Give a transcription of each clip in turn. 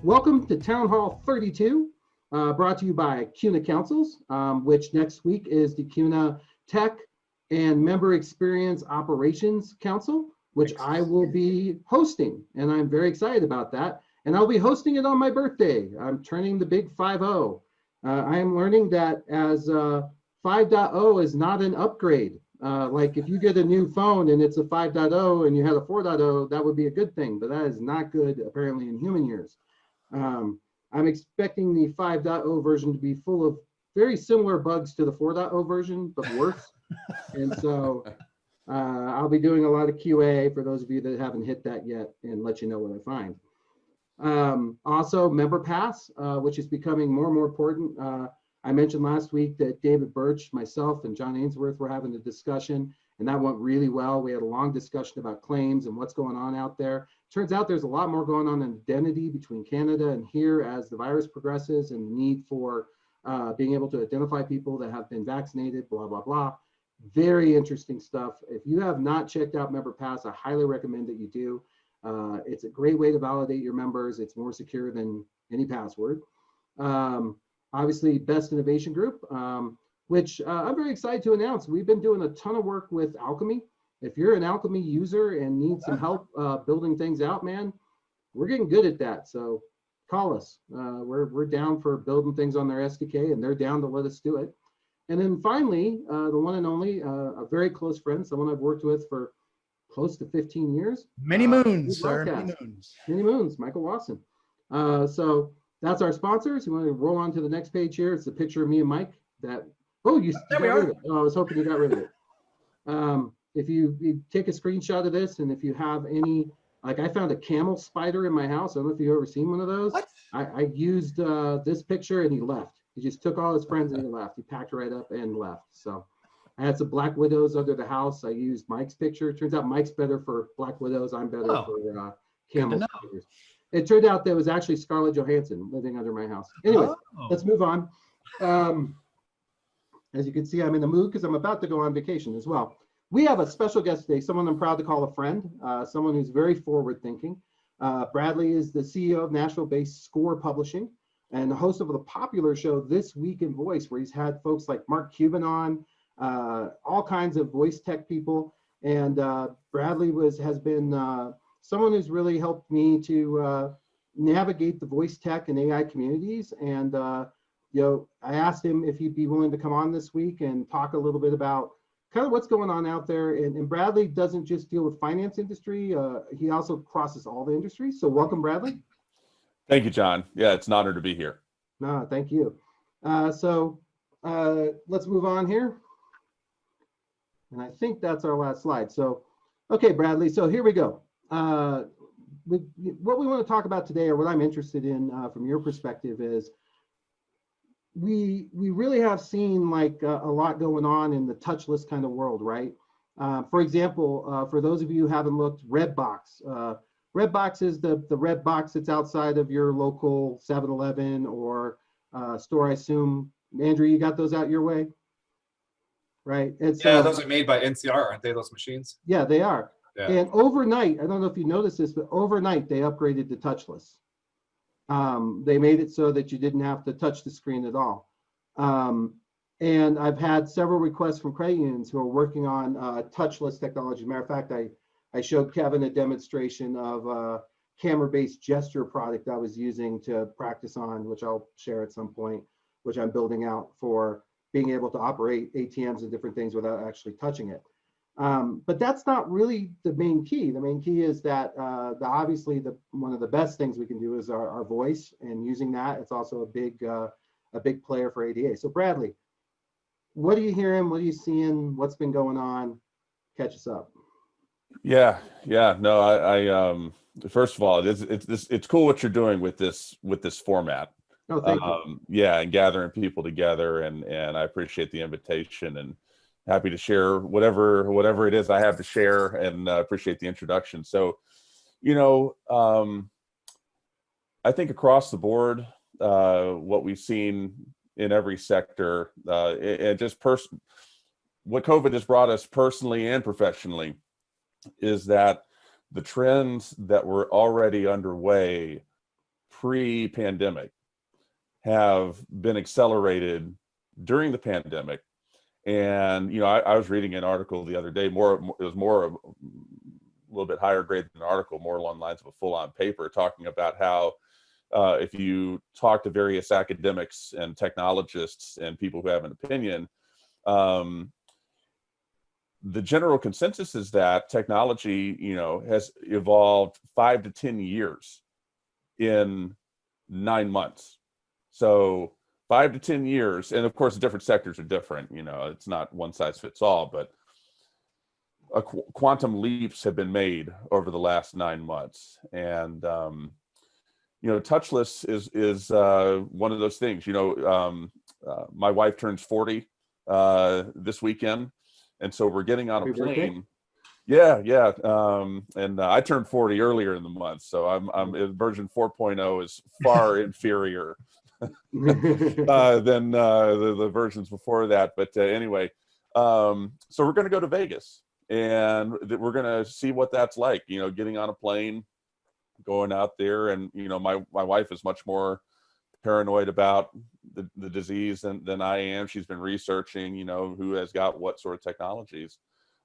Welcome to Town Hall 32, brought to you by CUNA Councils, which next week is the CUNA Tech and Member Experience Operations Council, which I will be hosting, and I'm very excited about that. And I'll be hosting it on my birthday. I'm turning the big 5-0. I am learning that as 5.0 is not an upgrade. Like if you get a new phone and it's a 5.0 and you had a 4.0, that would be a good thing, but that is not good apparently in human years. I'm expecting the 5.0 version to be full of very similar bugs to the 4.0 version, but worse. And so I'll be doing a lot of QA for those of you that haven't hit that yet and let you know what I find. Also, Member Pass, which is becoming more and more important. I mentioned last week that David Birch, myself, and John Ainsworth were having a discussion, and that went really well. We had a long discussion about claims and what's going on out there. Turns out there's a lot more going on in identity between Canada and here as the virus progresses, and the need for being able to identify people that have been vaccinated, blah, blah, blah. Very interesting stuff. If you have not checked out Member Pass, I highly recommend that you do. It's a great way to validate your members. It's more secure than any password. Obviously, Best Innovation Group, which I'm very excited to announce. We've been doing a ton of work with Alchemy. If you're an Alchemy user and need some help building things out, man, we're getting good at that. So call us. We're down for building things on their SDK, and they're down to let us do it. And then finally, the one and only, a very close friend, someone I've worked with for close to 15 years. Many moons, sir. Many moons. Many moons, Michael Wasson. So that's our sponsors. You want to roll on to the next page here? It's a picture of me and Mike. You got rid of it. Oh, I was hoping you got rid of it. If you take a screenshot of this, and if you have any, like I found a camel spider in my house. I don't know if you've ever seen one of those. What? I used this picture, and he left. He just took all his friends and he left. He packed right up and left. So I had some black widows under the house. I used Mike's picture. Turns out Mike's better for black widows. I'm better for camel spiders. It turned out there was actually Scarlett Johansson living under my house. Anyway, let's move on. As you can see, I'm in the mood because I'm about to go on vacation as well. We have a special guest today, someone I'm proud to call a friend, someone who's very forward-thinking. Bradley is the CEO of Nashville-based Score Publishing and the host of the popular show This Week in Voice, where he's had folks like Mark Cuban on, all kinds of voice tech people. And Bradley has been someone who's really helped me to navigate the voice tech and AI communities. And I asked him if he'd be willing to come on this week and talk a little bit about kind of what's going on out there. And Bradley doesn't just deal with finance industry, he also crosses all the industries. So welcome, Bradley. Thank you, John. Yeah, it's an honor to be here. No, thank you. So let's move on here. And I think that's our last slide. So, okay, Bradley, so here we go. What we want to talk about today, or what I'm interested in from your perspective, is we really have seen like a lot going on in the touchless kind of world, right? For example, for those of you who haven't looked, Redbox. Redbox is the red box that's outside of your local 7-Eleven or store, I assume. Andrew, you got those out your way? Right? And so, yeah, those are made by NCR, aren't they, those machines? Yeah, they are. Yeah. And overnight, I don't know if you noticed this, but overnight they upgraded to touchless. They made it so that you didn't have to touch the screen at all. And I've had several requests from credit unions who are working on touchless technology. Matter of fact, I showed Kevin a demonstration of a camera-based gesture product I was using to practice on, which I'll share at some point, which I'm building out for being able to operate ATMs and different things without actually touching it. But that's not really the main key. The main key is that obviously one of the best things we can do is our voice, and using that, it's also a big player for ADA. So Bradley, what are you hearing? What are you seeing? What's been going on? Catch us up. Yeah. No, I first of all, it's cool what you're doing with this format. Oh, thank you. Yeah, and gathering people together, and I appreciate the invitation, and happy to share whatever it is I have to share, and appreciate the introduction. So, I think across the board, what we've seen in every sector, and just what COVID has brought us personally and professionally, is that the trends that were already underway pre-pandemic have been accelerated during the pandemic. And, I was reading an article the other day, it was more a little bit higher grade than an article, more along the lines of a full-on paper, talking about how if you talk to various academics and technologists and people who have an opinion, the general consensus is that technology, has evolved 5 to 10 years in 9 months. So 5 to 10 years, and of course, different sectors are different. It's not one size fits all, but quantum leaps have been made over the last 9 months, and touchless is one of those things. My wife turns 40 this weekend, and so we're getting on a Happy plane. birthday. Yeah. And I turned 40 earlier in the month, so I'm version 4.0 is far inferior than the versions before that. But anyway, so we're going to go to Vegas, and we're going to see what that's like. Getting on a plane, going out there, and my wife is much more paranoid about the disease than I am. She's been researching, who has got what sort of technologies.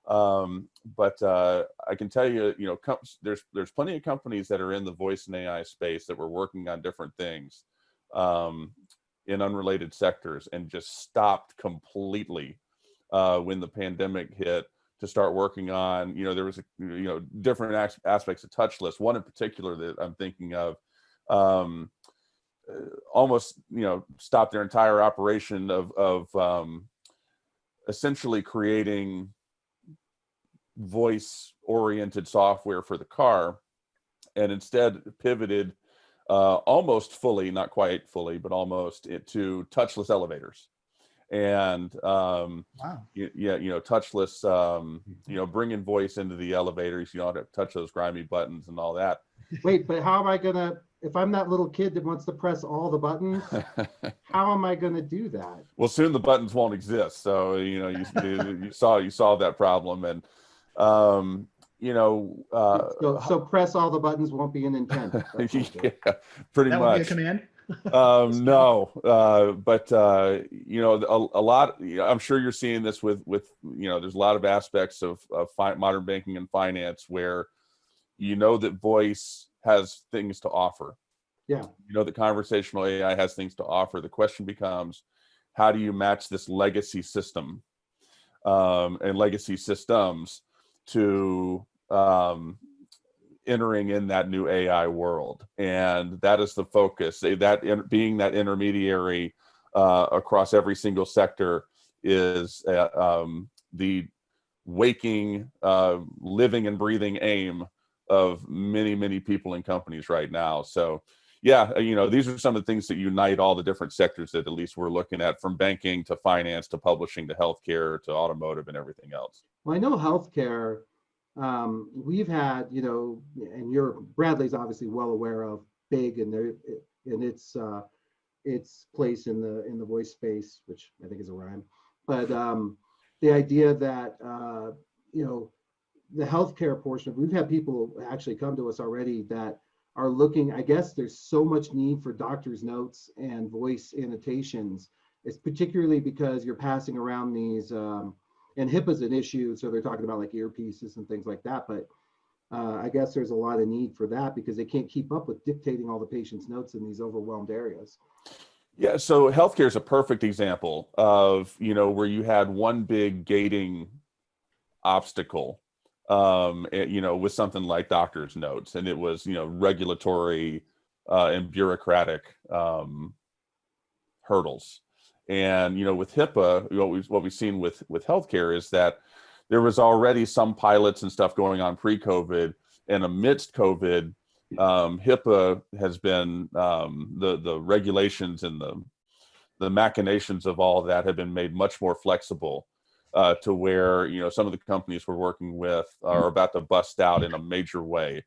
But I can tell you, there's plenty of companies that are in the voice and AI space that were working on different things in unrelated sectors, and just stopped completely when the pandemic hit to start working on, there was different aspects of touchless. One in particular that I'm thinking of almost stopped their entire operation of essentially creating voice oriented software for the car, and instead pivoted almost fully, not quite fully, but almost, to touchless elevators. And Wow. touchless, bringing voice into the elevators. You don't have to touch those grimy buttons and all that. Wait, but how am I gonna, if I'm that little kid that wants to press all the buttons, how am I gonna do that? Well, soon the buttons won't exist. So, you solve that problem. And, So press all the buttons won't be an intent. That's what it is. yeah, pretty That would be a much. command. No, but a lot. I'm sure you're seeing this with there's a lot of aspects of modern banking and finance where that voice has things to offer. Yeah. That conversational AI has things to offer. The question becomes, how do you match this legacy system and legacy systems to entering in that new AI world? And that is the focus. Being that intermediary across every single sector is the waking, living and breathing aim of many, many people and companies right now. So yeah, these are some of the things that unite all the different sectors that at least we're looking at, from banking to finance to publishing to healthcare to automotive and everything else. Well, I know healthcare, we've had, and Bradley's obviously well aware of Big and its place in the voice space, which I think is a rhyme. But the idea that the healthcare portion, we've had people actually come to us already that are looking. I guess there's so much need for doctor's notes and voice annotations. It's particularly because you're passing around these. And HIPAA's an issue, so they're talking about like earpieces and things like that. But I guess there's a lot of need for that because they can't keep up with dictating all the patient's notes in these overwhelmed areas. Yeah, so healthcare is a perfect example of where you had one big gating obstacle, with something like doctor's notes, and it was regulatory and bureaucratic hurdles. And with HIPAA, what we've seen with healthcare is that there was already some pilots and stuff going on pre-COVID, and amidst COVID, HIPAA has been the regulations and the machinations of all of that have been made much more flexible to where some of the companies we're working with are about to bust out in a major way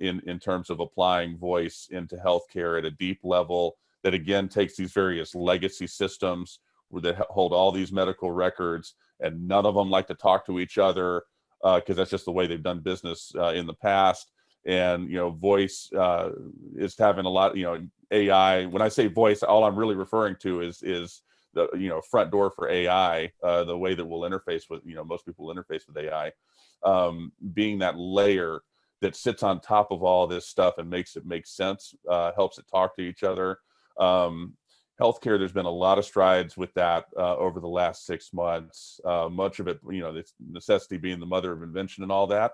in terms of applying voice into healthcare at a deep level. That again takes these various legacy systems that hold all these medical records, and none of them like to talk to each other because that's just the way they've done business in the past. and voice is having a lot. AI. When I say voice, all I'm really referring to is the front door for AI, the way that we'll interface with most people will interface with AI, being that layer that sits on top of all this stuff and makes it make sense, helps it talk to each other. Healthcare, there's been a lot of strides with that over the last 6 months. Much of it, this necessity being the mother of invention and all that.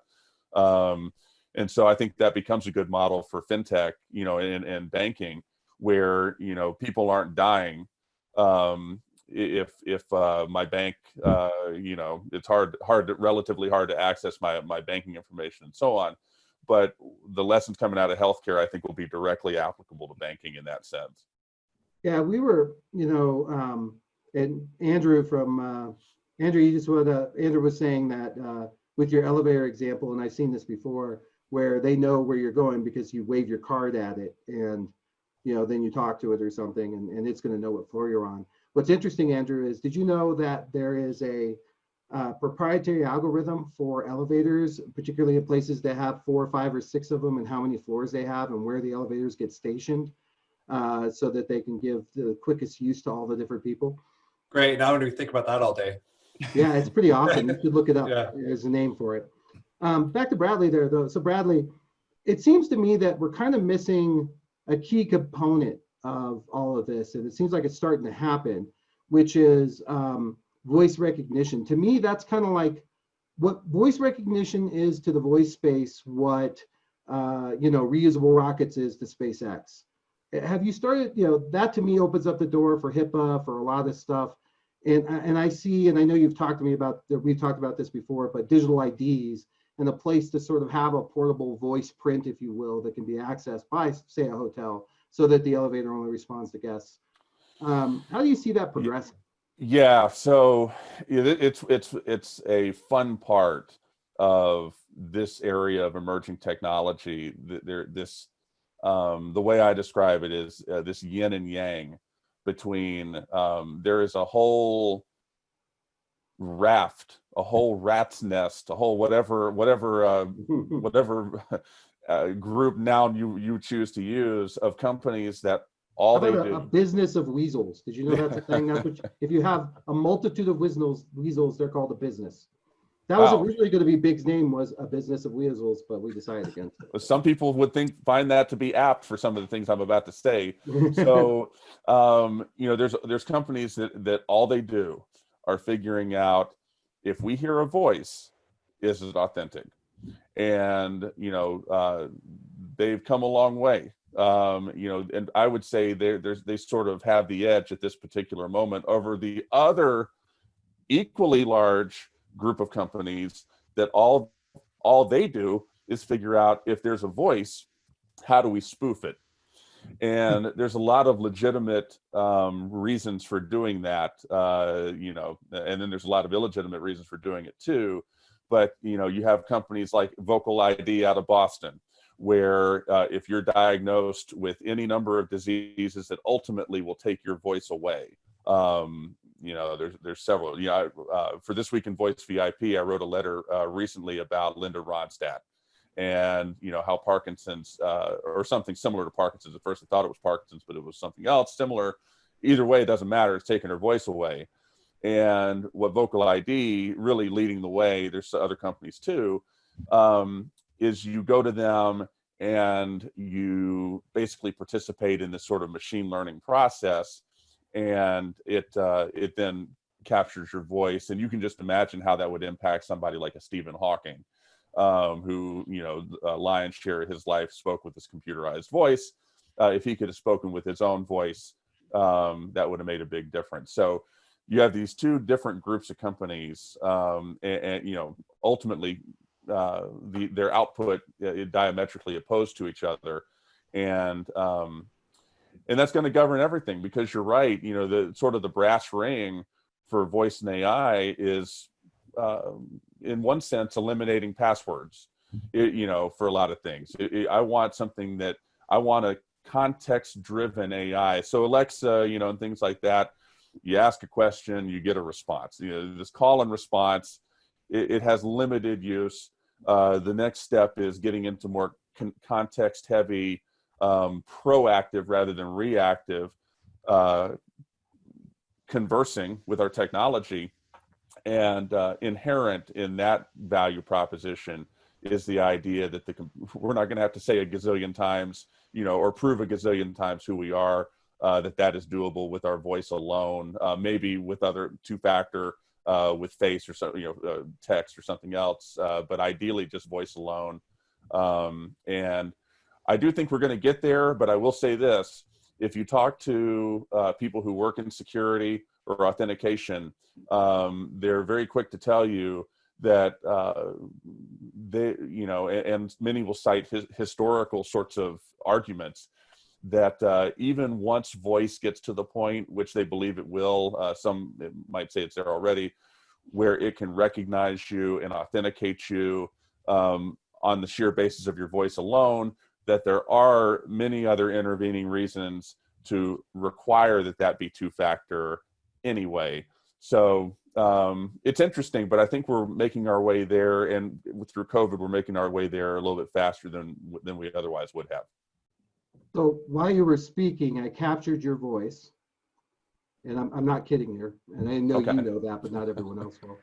And so I think that becomes a good model for fintech, and banking, where people aren't dying. If my bank, it's relatively hard to access my banking information and so on. But the lessons coming out of healthcare, I think, will be directly applicable to banking in that sense. Yeah, we were, and Andrew Andrew was saying that with your elevator example, and I've seen this before, where they know where you're going because you wave your card at it, and then you talk to it or something, and it's going to know what floor you're on. What's interesting, Andrew, is did you know that there is a proprietary algorithm for elevators, particularly in places that have 4 or 5 or 6 of them, and how many floors they have and where the elevators get stationed, so that they can give the quickest use to all the different people? Great. Now I'm going to think about that all day. Yeah, it's pretty awesome. You should look it up. Yeah. There's a name for it. Back to Bradley there, though. So Bradley, it seems to me that we're kind of missing a key component of all of this, and it seems like it's starting to happen, which is voice recognition. To me, that's kind of like what voice recognition is to the voice space, what reusable rockets is to SpaceX. Have you started, that to me opens up the door for HIPAA, for a lot of stuff. And I see, and I know you've talked to me about, we've talked about this before, but digital IDs and a place to sort of have a portable voice print, if you will, that can be accessed by, say, a hotel, so that the elevator only responds to guests. How do you see that progressing? Yeah, so it's a fun part of this area of emerging technology. The way I describe it is this yin and yang between, there is a whole raft, a whole rat's nest, a whole whatever group noun you choose to use, of companies that all they do. A business of weasels. Did you know that's a thing? That's what if you have a multitude of weasels, they're called a business. That was originally going to be Big's name, was a business of weasels, but we decided against it. Some people would find that to be apt for some of the things I'm about to say. So, there's companies that all they do are figuring out, if we hear a voice, is it authentic? And they've come a long way. And I would say they sort of have the edge at this particular moment over the other equally large group of companies that all they do is figure out, if there's a voice, how do we spoof it? And there's a lot of legitimate reasons for doing that, and then there's a lot of illegitimate reasons for doing it too. But you have companies like Vocal ID out of Boston, where if you're diagnosed with any number of diseases that ultimately will take your voice away, there's several. For This Week in Voice VIP, I wrote a letter recently about Linda Ronstadt, and how Parkinson's, or something similar to Parkinson's. At first I thought it was Parkinson's, but it was something else similar. Either way, it doesn't matter. It's taking her voice away. And what Vocal ID, really leading the way, there's other companies too, is you go to them and you basically participate in this sort of machine learning process, and it then captures your voice. And you can just imagine how that would impact somebody like a Stephen Hawking, who, lion's share of his life spoke with his computerized voice. If he could have spoken with his own voice, that would have made a big difference. So you have these two different groups of companies, and ultimately their output diametrically opposed to each other, and that's going to govern everything. Because you're right, the sort of the brass ring for voice and AI is, in one sense, eliminating passwords, for a lot of things. I want something that I want a context-driven AI. So Alexa, and things like that, you ask a question, you get a response. This call and response, it has limited use. The next step is getting into more context heavy, proactive rather than reactive conversing with our technology. And inherent in that value proposition is the idea that we're not going to have to say a gazillion times, or prove a gazillion times who we are, that is doable with our voice alone, maybe with other two-factor, with face or so, text or something else, but ideally just voice alone. And I do think we're going to get there, but I will say this: if you talk to people who work in security or authentication, they're very quick to tell you that they, and many will cite historical sorts of arguments that even once voice gets to the point, which they believe it will, some might say it's there already, where it can recognize you and authenticate you on the sheer basis of your voice alone, that there are many other intervening reasons to require that be two-factor anyway. So it's interesting, but I think we're making our way there, and through COVID, we're making our way there a little bit faster than we otherwise would have. So while you were speaking, I captured your voice, and I'm not kidding here, and I know Okay. you know that, but not everyone else will.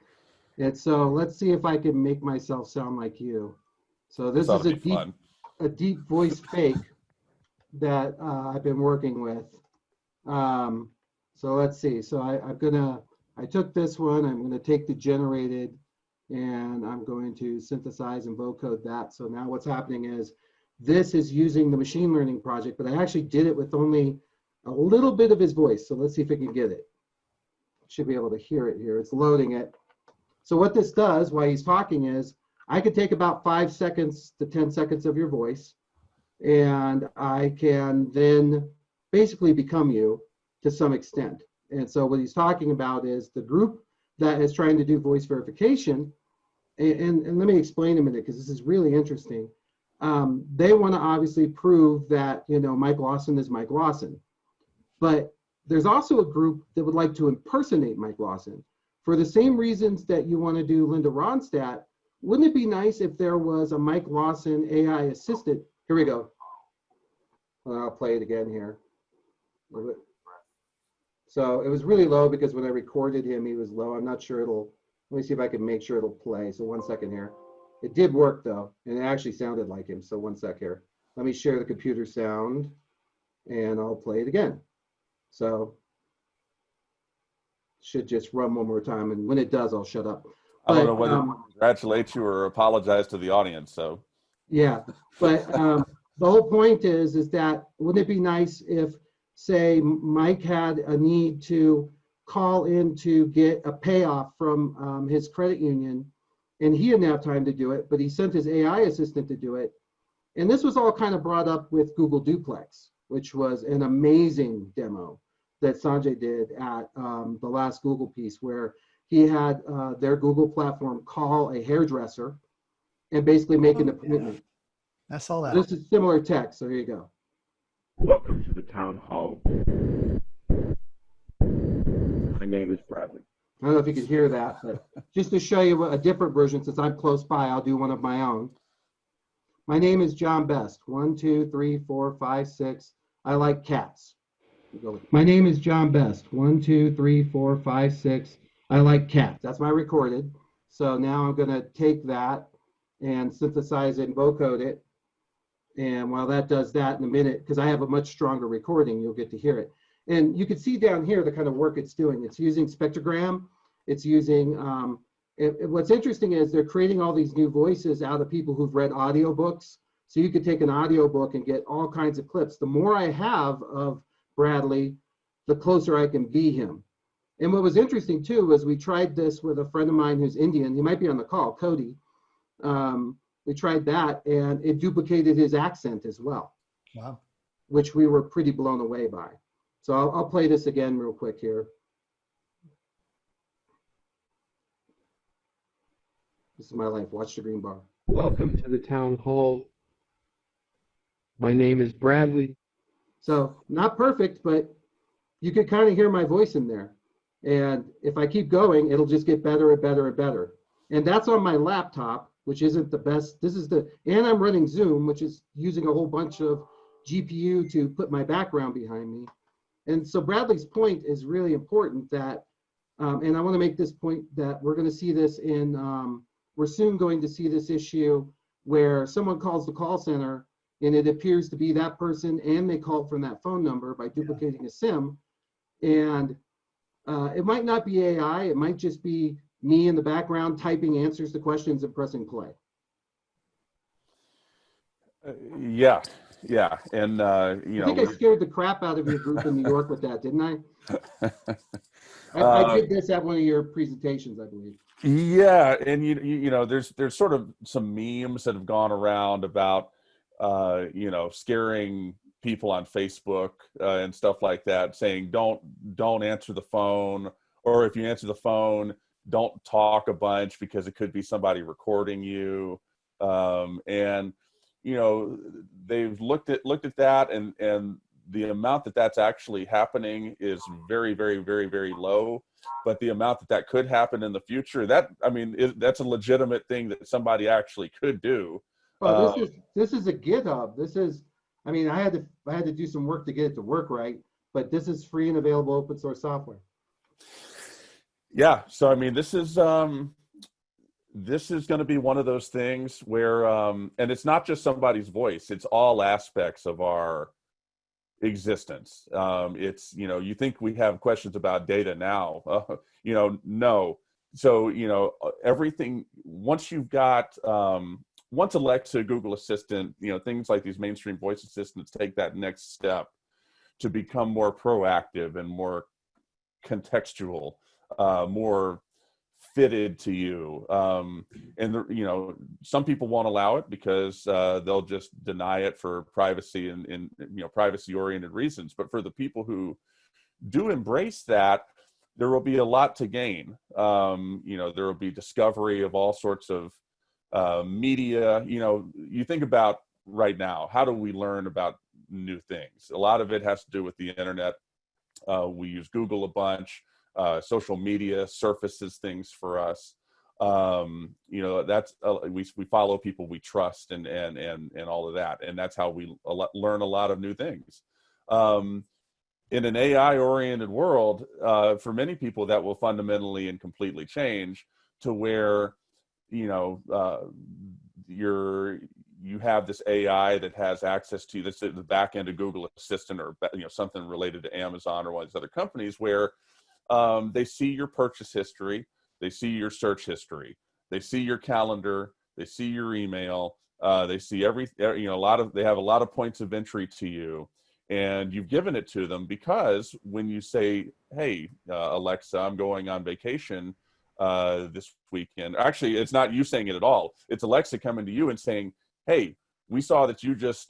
And so let's see if I can make myself sound like you. So this is a deep voice fake that I've been working with. So let's see. So I took this one. I'm gonna take the generated, and I'm going to synthesize and vocode that. So now what's happening is this is using the machine learning project, but I actually did it with only a little bit of his voice. So let's see if we can get it. Should be able to hear it here. It's loading it. So what this does while he's talking is I could take about 5 seconds to 10 seconds of your voice, and I can then basically become you to some extent. And so what he's talking about is the group that is trying to do voice verification, and let me explain a minute, because this is really interesting. They want to obviously prove that, Mike Lawson is Mike Lawson. But there's also a group that would like to impersonate Mike Lawson. For the same reasons that you want to do Linda Ronstadt, wouldn't it be nice if there was a Mike Lawson AI assistant? Here we go. I'll play it again here. So it was really low because when I recorded him, he was low. I'm not sure let me see if I can make sure it'll play. So 1 second here. It did work though, and it actually sounded like him. So 1 sec here. Let me share the computer sound, and I'll play it again. So should just run one more time, and when it does, I'll shut up. I don't know whether to congratulate you or apologize to the audience. So yeah, but the whole point is that wouldn't it be nice if, say, Mike had a need to call in to get a payoff from his credit union, and he didn't have time to do it, but he sent his AI assistant to do it. And this was all kind of brought up with Google Duplex, which was an amazing demo that Sanjay did at the last Google piece, where he had their Google platform call a hairdresser and basically make an appointment. I saw that. This is similar text, so here you go. Welcome to the town hall. My name is Bradley. I don't know if you could hear that, but just to show you a different version, since I'm close by, I'll do one of my own. My name is John Best. 1, 2, 3, 4, 5, 6. I like cats. My name is John Best. 1, 2, 3, 4, 5, 6. I like cats. That's my recorded. So now I'm going to take that and synthesize it and vocode it. And while that does that in a minute, because I have a much stronger recording, you'll get to hear it. And you can see down here the kind of work it's doing. It's using spectrogram. It's using, what's interesting is they're creating all these new voices out of people who've read audiobooks. So you could take an audiobook and get all kinds of clips. The more I have of Bradley, the closer I can be him. And what was interesting too was we tried this with a friend of mine who's Indian. He might be on the call, Cody. We tried that, and it duplicated his accent as well. Wow. Which we were pretty blown away by. So I'll play this again real quick here. This is my life. Watch the green bar. Welcome to the town hall. My name is Bradley. So not perfect, but you could kind of hear my voice in there. And if I keep going, it'll just get better and better and better. And that's on my laptop, which isn't the best. And I'm running Zoom, which is using a whole bunch of GPU to put my background behind me. And so Bradley's point is really important that, and I want to make this point that we're going to see this we're soon going to see this issue where someone calls the call center and it appears to be that person and they call from that phone number by duplicating a SIM. And it might not be AI, it might just be me in the background typing answers to questions and pressing play. Yeah, and I think I scared the crap out of your group in New York with that, didn't I? I did this at one of your presentations, I believe. Yeah, and you know, there's sort of some memes that have gone around about scaring people on Facebook and stuff like that, saying don't answer the phone, or if you answer the phone, don't talk a bunch because it could be somebody recording you. And they've looked at that, and the amount that's actually happening is very, very, very, very low. But the amount that could happen in the future, that's a legitimate thing that somebody actually could do. Well, this is a GitHub. I had to do some work to get it to work right, but this is free and available open source software. Yeah, so this is going to be one of those things where, and it's not just somebody's voice; it's all aspects of our existence. It's you think we have questions about data now, no. So everything, once you've got once Alexa, Google Assistant, things like these mainstream voice assistants take that next step to become more proactive and more contextual, more fitted to you. And some people won't allow it because they'll just deny it for privacy and privacy oriented reasons. But for the people who do embrace that, there will be a lot to gain. There will be discovery of all sorts of media. You think about right now, how do we learn about new things? A lot of it has to do with the internet. We use Google a bunch. Social media surfaces things for us. That's we follow people we trust and all of that, and that's how we learn a lot of new things. In an AI-oriented world, for many people, that will fundamentally and completely change to where you have this AI that has access to this at the back end of Google Assistant, or something related to Amazon or one of these other companies, where they see your purchase history, they see your search history, they see your calendar, they see your email, they see they have a lot of points of entry to you, and you've given it to them because when you say, hey, Alexa, I'm going on vacation this weekend. Actually, it's not you saying it at all. It's Alexa coming to you and saying, hey, we saw that you just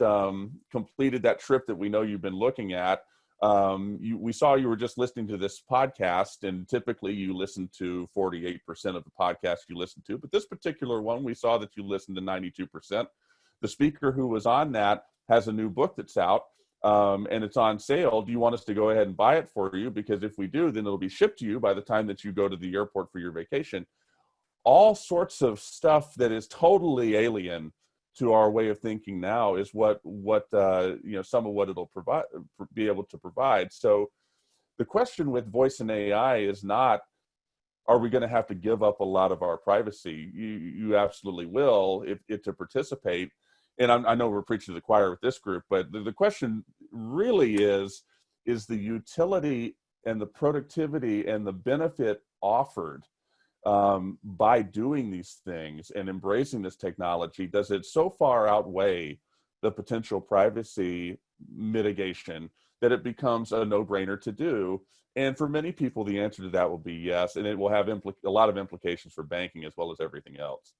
completed that trip that we know you've been looking at. We saw you were just listening to this podcast, and typically you listen to 48% of the podcast you listen to, but this particular one, we saw that you listened to 92%. The speaker who was on that has a new book that's out, and it's on sale. Do you want us to go ahead and buy it for you? Because if we do, then it'll be shipped to you by the time that you go to the airport for your vacation. All sorts of stuff that is totally alien to our way of thinking now is what some of what it'll be able to provide. So the question with voice and AI is not, are we going to have to give up a lot of our privacy? You absolutely will if to participate. And I know we're preaching to the choir with this group, but the question really is the utility and the productivity and the benefit offered by doing these things and embracing this technology, does it so far outweigh the potential privacy mitigation that it becomes a no-brainer to do? And for many people, the answer to that will be yes, and it will have a lot of implications for banking as well as everything else.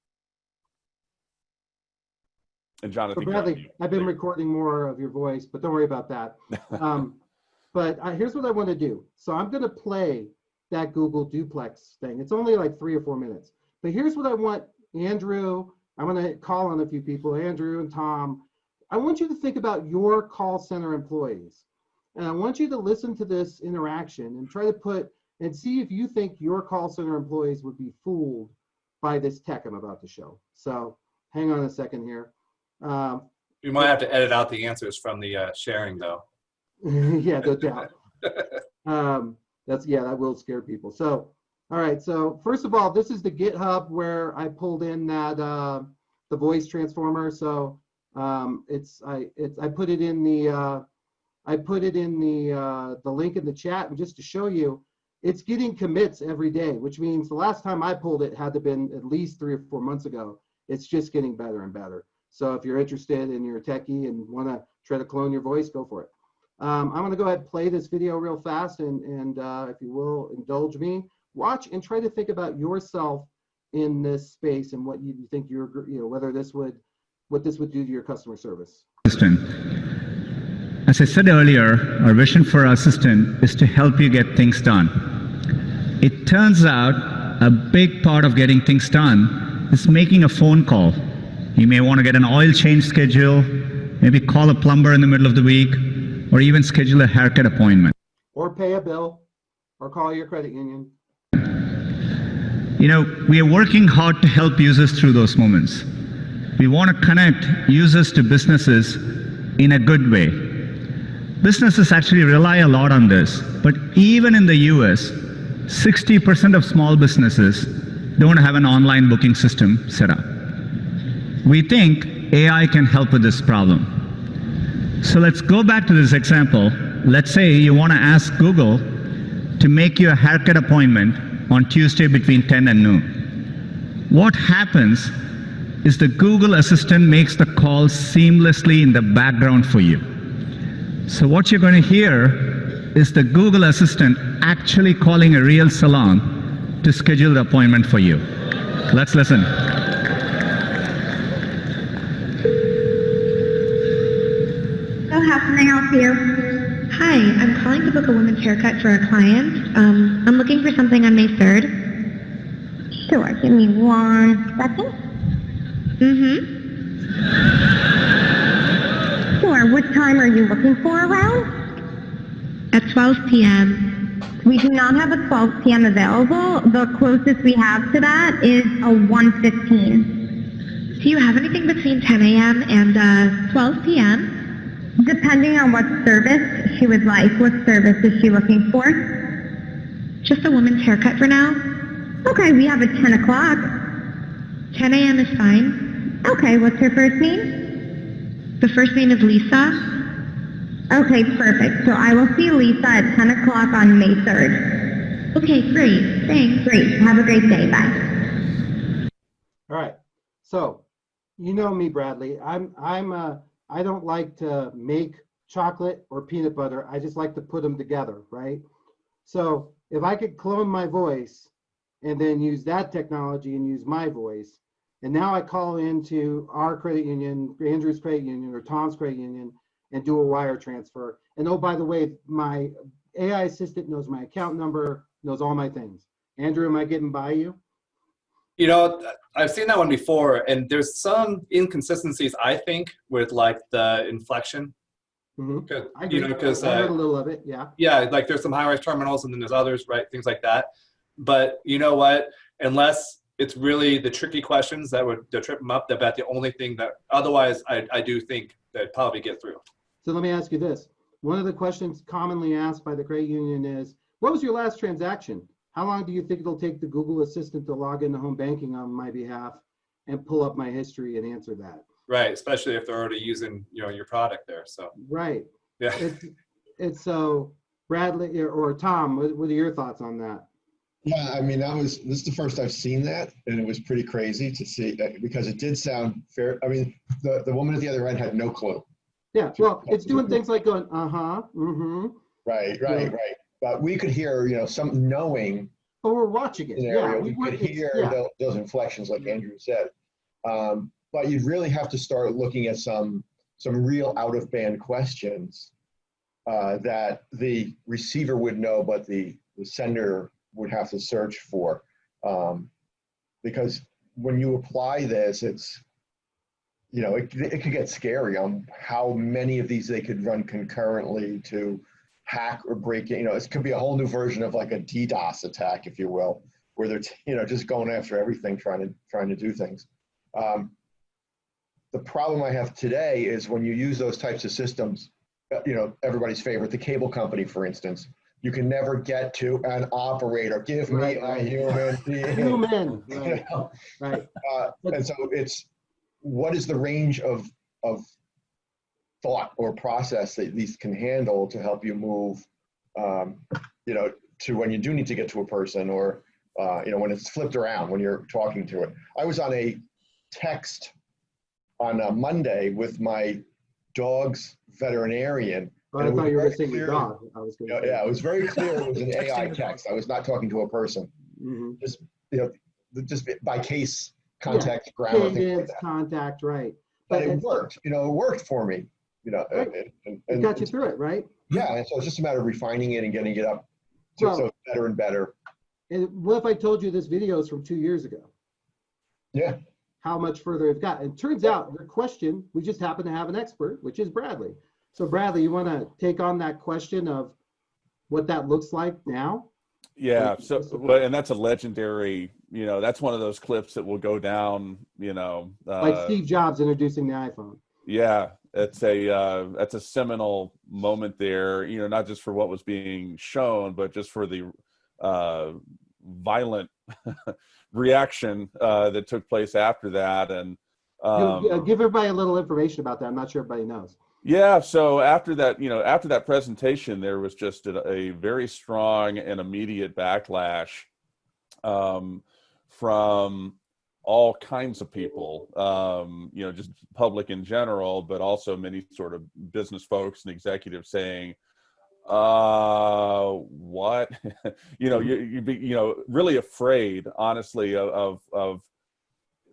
And Jonathan, so Bradley, I've been recording more of your voice, but don't worry about that. But here's what I want to do. So I'm going to play that Google duplex thing. It's only like 3 or 4 minutes. But here's what I want, Andrew. I'm going to call on a few people, Andrew and Tom. I want you to think about your call center employees. And I want you to listen to this interaction and try to and see if you think your call center employees would be fooled by this tech I'm about to show. So hang on a second here. You might have to edit out the answers from the sharing, though. Yeah, no doubt. That will scare people. So, all right. So first of all, this is the GitHub where I pulled in that the voice transformer. So I put it in the the link in the chat, and just to show you, it's getting commits every day, which means the last time I pulled it had to been at least 3 or 4 months ago. It's just getting better and better. So if you're interested and you're a techie and want to try to clone your voice, go for it. I'm going to go ahead and play this video real fast, and if you will indulge me, watch and try to think about yourself in this space and what you think whether what this would do to your customer service. As I said earlier, our vision for our assistant is to help you get things done. It turns out a big part of getting things done is making a phone call. You may want to get an oil change schedule, maybe call a plumber in the middle of the week, or even schedule a haircut appointment. Or pay a bill, or call your credit union. We are working hard to help users through those moments. We want to connect users to businesses in a good way. Businesses actually rely a lot on this, but even in the US, 60% of small businesses don't have an online booking system set up. We think AI can help with this problem. So let's go back to this example. Let's say you want to ask Google to make you a haircut appointment on Tuesday between 10 and noon. What happens is the Google Assistant makes the call seamlessly in the background for you. So what you're going to hear is the Google Assistant actually calling a real salon to schedule the appointment for you. Let's listen. So how can I help you? Hi, I'm calling to book a woman's haircut for a client. I'm looking for something on May 3rd. Sure, give me 1 second. Sure, what time are you looking for around? At 12 p.m. We do not have a 12 p.m. available. The closest we have to that is a 1:15. Do you have anything between 10 a.m. and 12 p.m.? Depending on what service she would like. What service is she looking for? Just a woman's haircut for now. Okay, we have a 10 o'clock. 10 a.m. is fine. Okay, what's her first name? The first name is Lisa. Okay, perfect. So I will see Lisa at 10 o'clock on May 3rd. Okay, great. Thanks. Great. Have a great day. Bye. All right. So, you know me, Bradley. I don't like to make chocolate or peanut butter. I just like to put them together, right? So if I could clone my voice and then use that technology and use my voice, and now I call into our credit union, Andrew's credit union or Tom's credit union, and do a wire transfer. And oh, by the way, my AI assistant knows my account number, knows all my things. Andrew, am I getting by you? I've seen that one before, and there's some inconsistencies, I think, with like the inflection. I agree. Because I heard a little of it, yeah. Yeah, like there's some high-rise terminals, and then there's others, right? Things like that. But you know what? Unless it's really the tricky questions that would trip them up, that's the only thing that. Otherwise, I do think that probably get through. So let me ask you this. One of the questions commonly asked by the credit union is, what was your last transaction? How long do you think it'll take the Google Assistant to log into home banking on my behalf and pull up my history and answer that? Right, especially if they're already using your product there. So right. Yeah. It's so Bradley or Tom, what are your thoughts on that? Yeah, I mean, this is the first I've seen that, and it was pretty crazy to see because it did sound fair. I mean, the woman at the other end had no clue. Yeah, well, it's doing things like going, Right. But we could hear, some knowing. Oh, we're watching it. Scenario. Yeah, we could hear those inflections, like Andrew said. But you'd really have to start looking at some real out-of-band questions that the receiver would know, but the sender would have to search for. Because when you apply this, it's, it could get scary on how many of these they could run concurrently to hack or break it. It could be a whole new version of like a DDoS attack, if you will. where they're just going after everything, trying to do things. The problem I have today is when you use those types of systems, everybody's favorite, the cable company, for instance, you can never get to an operator. Give me a human being. Human, right, right. And so it's, what is the range of thought or process that these can handle to help you move, to when you do need to get to a person, or, when it's flipped around, when you're talking to it. I was on a text on a Monday with my dog's veterinarian. Well, I thought you were going to say your dog. I was going to Yeah, it was very clear it was an AI text. I was not talking to a person. Mm-hmm. Just by case, contact, grammar, things like that. Contact, right. But it worked. It worked for me. Right. It got you through it, right? Yeah, and so it's just a matter of refining it and getting it up to so better and better. And what if I told you this video is from 2 years ago? Yeah. How much further it got? It turns out your question, we just happen to have an expert, which is Bradley. So Bradley, you want to take on that question of what that looks like now? Yeah. So, and that's a legendary, that's one of those clips that will go down, like Steve Jobs introducing the iPhone. Yeah. That's a seminal moment there, not just for what was being shown, but just for the violent reaction that took place after that. And give everybody a little information about that. I'm not sure everybody knows. Yeah. So after that presentation, there was just a very strong and immediate backlash from all kinds of people, just public in general, but also many sort of business folks and executives saying, what, you'd be, really afraid, honestly, of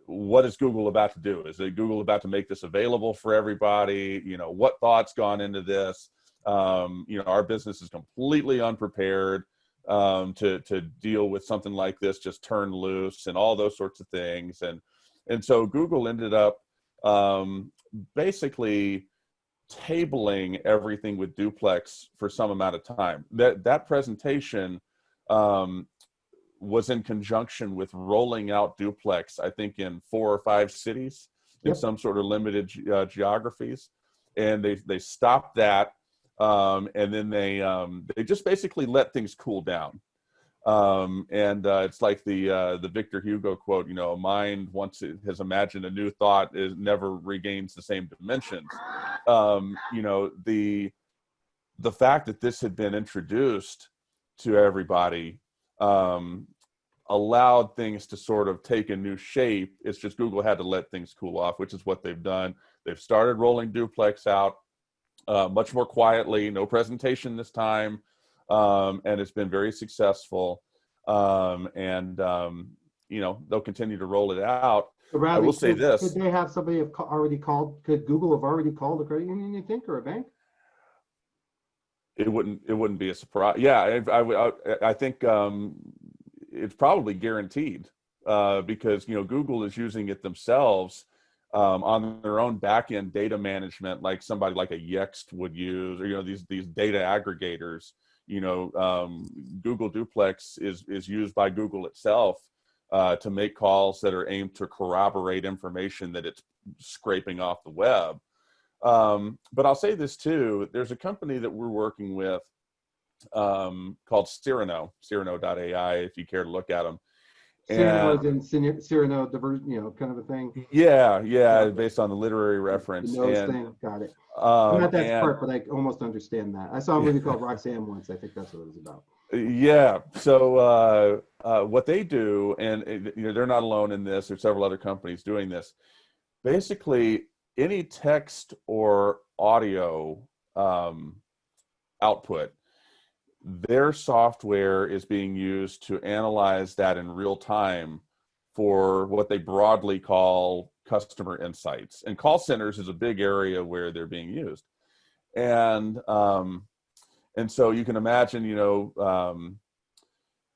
what is Google about to do? Is Google about to make this available for everybody? What thoughts gone into this? Our business is completely unprepared to deal with something like this, just turned loose and all those sorts of things. And so Google ended up basically tabling everything with duplex for some amount of time. That presentation was in conjunction with rolling out duplex, I think, in 4 or 5 cities in some sort of limited geographies. And they stopped that. And then they just basically let things cool down. It's like the Victor Hugo quote, a mind once it has imagined a new thought never regains the same dimensions. The fact that this had been introduced to everybody allowed things to sort of take a new shape. It's just Google had to let things cool off, which is what they've done. They've started rolling duplex out much more quietly, no presentation this time, and it's been very successful. They'll continue to roll it out. So Bradley, I will say this: could they have somebody already called? Could Google have already called a credit union, you think, or a bank? It wouldn't be a surprise. Yeah, I think it's probably guaranteed because Google is using it themselves on their own back-end data management, like somebody like a Yext would use, or these data aggregators. Google Duplex is used by Google itself to make calls that are aimed to corroborate information that it's scraping off the web. But I'll say this too, there's a company that we're working with called Cyrano.ai, if you care to look at them. Cyrano in Cyrano, kind of a thing. Yeah, based on the literary reference. Thing. Got it. I'm not that smart, but I almost understand that. I saw a movie called Roxanne once. I think that's what it was about. Yeah. So what they do, and they're not alone in this. There's several other companies doing this. Basically, any text or audio output, their software is being used to analyze that in real time for what they broadly call customer insights. And call centers is a big area where they're being used. And so you can imagine, so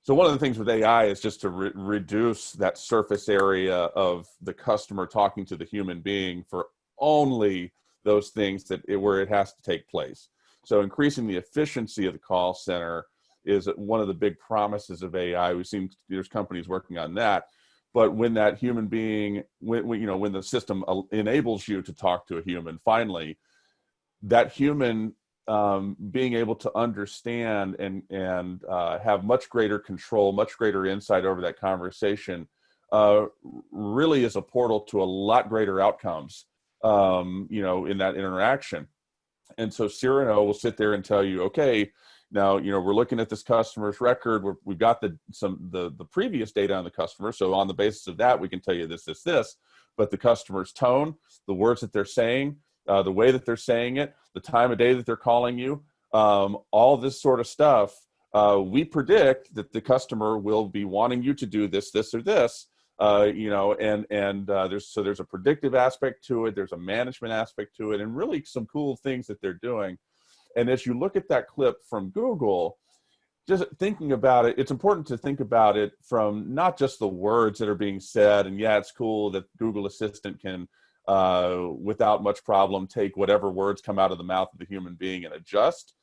one of the things with AI is just to reduce that surface area of the customer talking to the human being for only those things where it has to take place. So increasing the efficiency of the call center is one of the big promises of AI. We've seen there's companies working on that. But when that human being, when the system enables you to talk to a human, finally, that human being able to understand and have much greater control, much greater insight over that conversation, really is a portal to a lot greater outcomes, in that interaction. And so Cyrano will sit there and tell you, okay, now, we're looking at this customer's record. We've got the previous data on the customer. So on the basis of that, we can tell you this. But the customer's tone, the words that they're saying, the way that they're saying it, the time of day that they're calling you, all this sort of stuff, we predict that the customer will be wanting you to do this, or this, there's a predictive aspect to it. There's a management aspect to it, and really some cool things that they're doing. And as you look at that clip from Google, just thinking about it, it's important to think about it from not just the words that are being said. And yeah, it's cool that Google Assistant can, without much problem, take whatever words come out of the mouth of the human being and adjust.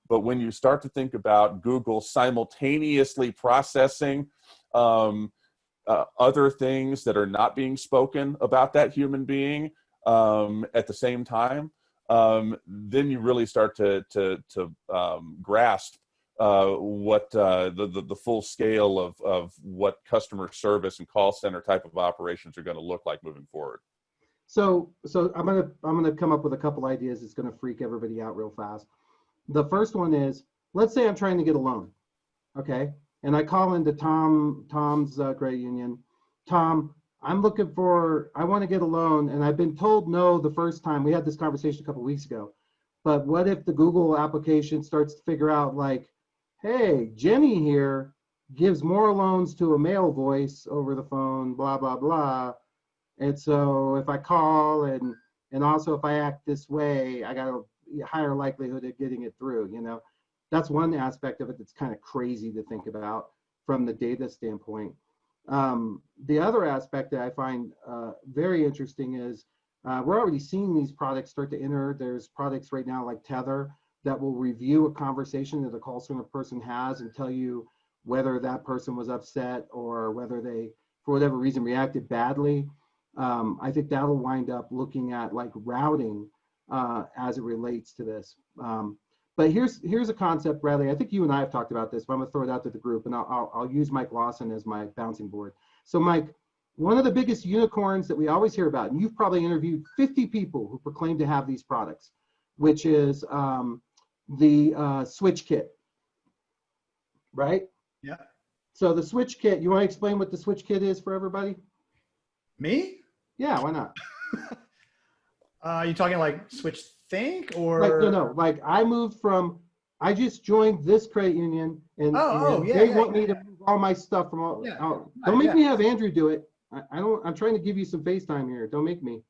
But when you start to think about Google simultaneously processing other things that are not being spoken about that human being at the same time, then you really start to grasp what the full scale of what customer service and call center type of operations are going to look like moving forward. So I'm gonna come up with a couple ideas that's gonna freak everybody out real fast. The first one is, let's say I'm trying to get a loan, okay, and I call into Tom's credit union. Tom, I want to get a loan, and I've been told no the first time. We had this conversation a couple weeks ago. But what if the Google application starts to figure out, like, hey, Jenny here gives more loans to a male voice over the phone, blah, blah, blah. And so if I call and also if I act this way, I got a higher likelihood of getting it through, That's one aspect of it that's kind of crazy to think about from the data standpoint. The other aspect that I find very interesting is we're already seeing these products start to enter. There's products right now like Tether that will review a conversation that a call center person has and tell you whether that person was upset or whether they, for whatever reason, reacted badly. I think that'll wind up looking at like routing as it relates to this. But here's a concept, Bradley. I think you and I have talked about this, but I'm gonna throw it out to the group, and I'll use Mike Lawson as my bouncing board. So Mike, one of the biggest unicorns that we always hear about, and you've probably interviewed 50 people who proclaim to have these products, which is the switch kit, right? Yeah. So the switch kit, you want to explain what the switch kit is for everybody? Me? Yeah, why not? You talking like Switch Think or? Like, no, like I just joined this credit union and, yeah, they want me to move all my stuff from all. Yeah. Don't make me have Andrew do it. I'm trying to give you some FaceTime here. Don't make me.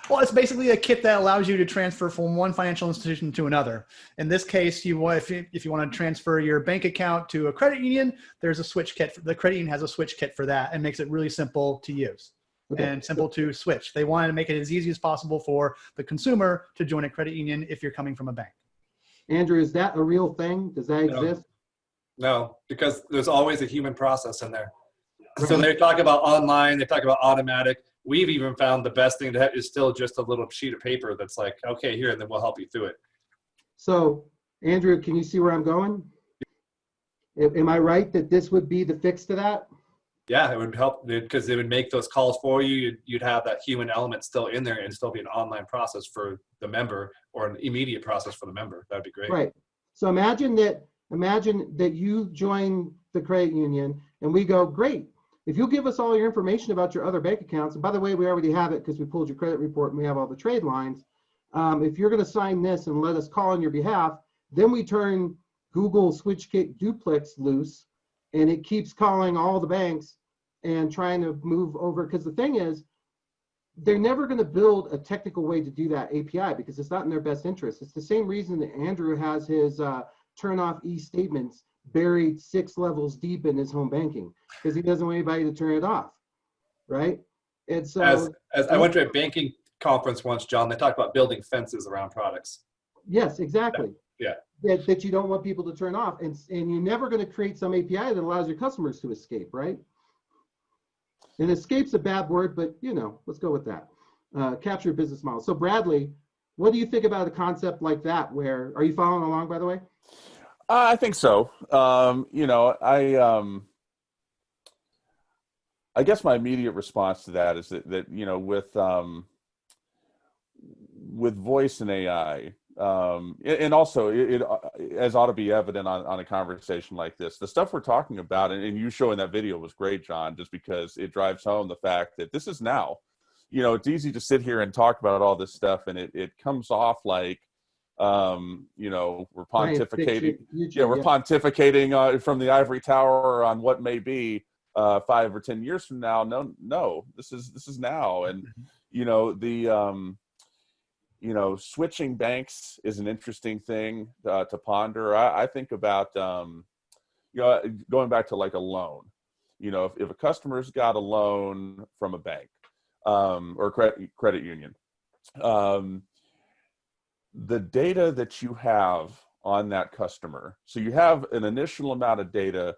Well, it's basically a kit that allows you to transfer from one financial institution to another. In this case, if you want to transfer your bank account to a credit union, there's a switch kit. The credit union has a switch kit for that and makes it really simple to use and simple to switch. They wanted to make it as easy as possible for the consumer to join a credit union if you're coming from a bank. Andrew, is that a real thing? Does that exist? No, because there's always a human process in there. So they talk about online, they talk about automatic. We've even found the best thing to have is still just a little sheet of paper that's like, okay, here, and then we'll help you through it. So, Andrew, can you see where I'm going? Am I right that this would be the fix to that? Yeah, it would help because it would make those calls for you. You'd have that human element still in there and still be an online process for the member or an immediate process for the member. That'd be great. Right. So imagine that you join the credit union and we go, great. If you'll give us all your information about your other bank accounts, and by the way, we already have it because we pulled your credit report and we have all the trade lines. If you're going to sign this and let us call on your behalf, then we turn Google SwitchKit Duplex loose, and it keeps calling all the banks and trying to move over. Because the thing is, they're never going to build a technical way to do that API because it's not in their best interest. It's the same reason that Andrew has his turn off e-statements buried 6 levels deep in his home banking because he doesn't want anybody to turn it off, right? And so, as I went to a banking conference once, John, they talked about building fences around products. Yes, exactly. Yeah. that you don't want people to turn off, and you're never going to create some API that allows your customers to escape, right? And escape's a bad word, but let's go with that. Capture business model. So Bradley, what do you think about a concept like that? Where are you following along, by the way? I think so. I guess my immediate response to that is that with voice and AI, and also it as ought to be evident on a conversation like this, the stuff we're talking about, and you showing that video was great, John, just because it drives home the fact that this is now. It's easy to sit here and talk about all this stuff, and it comes off like we're pontificating. We're pontificating from the ivory tower on what may be 5 or 10 years from now. No, this is now. And switching banks is an interesting thing to ponder. I think about going back to like a loan. If a customer's got a loan from a bank or credit union, the data that you have on that customer, so you have an initial amount of data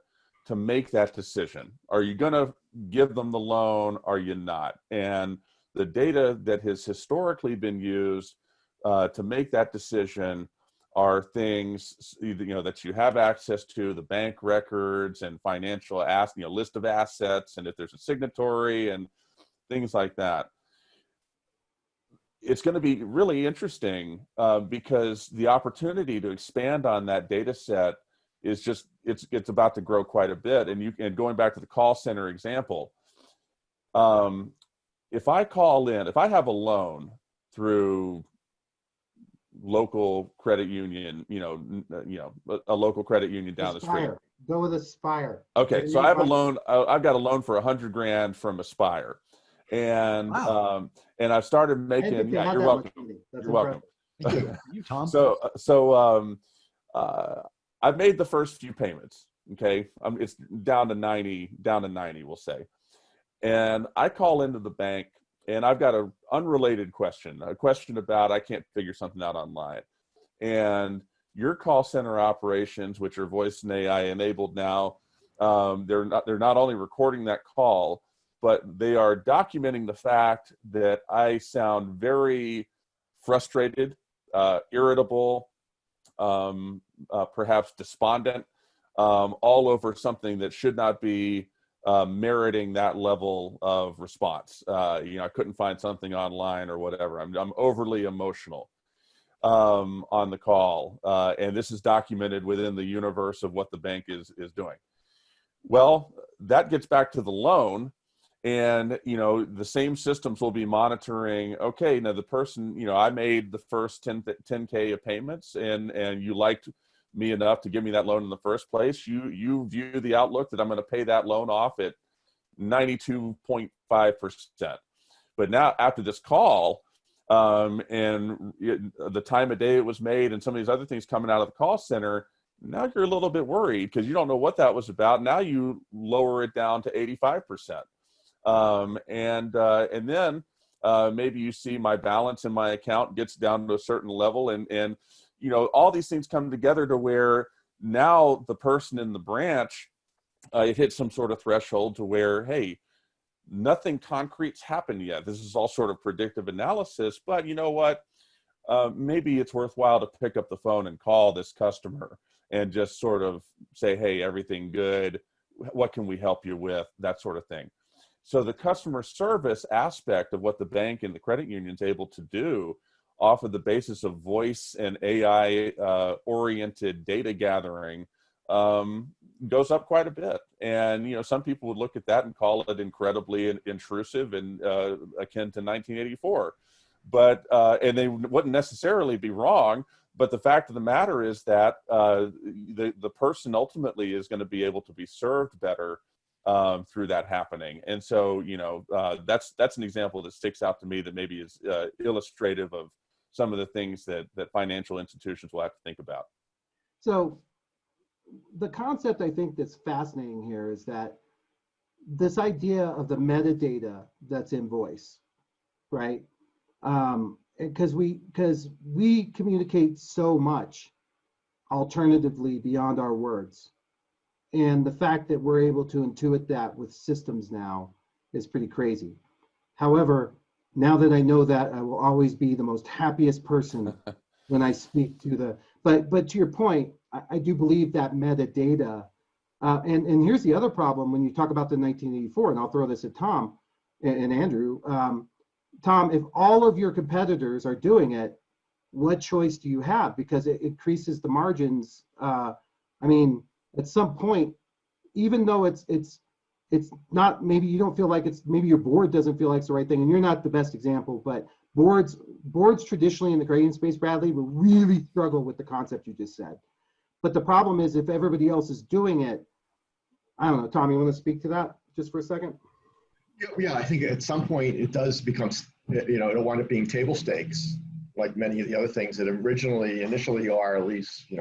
to make that decision. Are you going to give them the loan? Are you not? And the data that has historically been used to make that decision are things that you have access to, the bank records and financial list of assets, and if there's a signatory and things like that. It's going to be really interesting because the opportunity to expand on that data set is just it's about to grow quite a bit. And going back to the call center example, if I have a loan through local credit union, a local credit union down the street. Go with Aspire. Okay, so I have a loan. I've got a loan for $100,000 from Aspire, and Wow. And I've started making. Yeah, you're welcome. You're welcome. You, Tom. So I've made the first few payments. Okay, it's down to 90, we'll say, and I call into the bank, and I've got an unrelated question, a question about I can't figure something out online, and your call center operations, which are voice and AI enabled now, they're not only recording that call, but they are documenting the fact that I sound very frustrated, irritable, perhaps despondent, all over something that should not be meriting that level of response. I couldn't find something online or whatever. I'm overly emotional on the call, and this is documented within the universe of what the bank is doing. Well, that gets back to the loan. And, the same systems will be monitoring, okay, now the person, I made the first 10K of payments and you liked me enough to give me that loan in the first place. You view the outlook that I'm going to pay that loan off at 92.5%. But now after this call, and the time of day it was made and some of these other things coming out of the call center, now you're a little bit worried because you don't know what that was about. Now you lower it down to 85%. And then maybe you see my balance in my account gets down to a certain level, and all these things come together to where now the person in the branch, it hits some sort of threshold to where, hey, nothing concrete's happened yet. This is all sort of predictive analysis, but you know what? Maybe it's worthwhile to pick up the phone and call this customer and just sort of say, hey, everything good? What can we help you with? That sort of thing. So the customer service aspect of what the bank and the credit union is able to do off of the basis of voice and AI oriented data gathering goes up quite a bit. And, some people would look at that and call it incredibly intrusive and akin to 1984. But, and they wouldn't necessarily be wrong. But the fact of the matter is that the person ultimately is going to be able to be served better through that happening. And so, that's an example that sticks out to me that maybe is illustrative of some of the things that financial institutions will have to think about. So the concept I think that's fascinating here is that this idea of the metadata that's in voice, right? Because we communicate so much alternatively beyond our words. And the fact that we're able to intuit that with systems now is pretty crazy. However, now that I know that, I will always be the most happiest person when I speak to the, but to your point, I do believe that metadata, and here's the other problem when you talk about the 1984, and I'll throw this at Tom and Andrew. Tom, if all of your competitors are doing it, what choice do you have? Because it increases the margins. I mean, at some point, even though it's not, maybe you don't feel like it's, maybe your board doesn't feel like it's the right thing, and you're not the best example, but boards traditionally in the gradient space, Bradley, will really struggle with the concept you just said. But the problem is if everybody else is doing it, I don't know, Tom, you want to speak to that just for a second? Yeah, I think at some point it does become, it'll wind up being table stakes, like many of the other things that initially are, at least,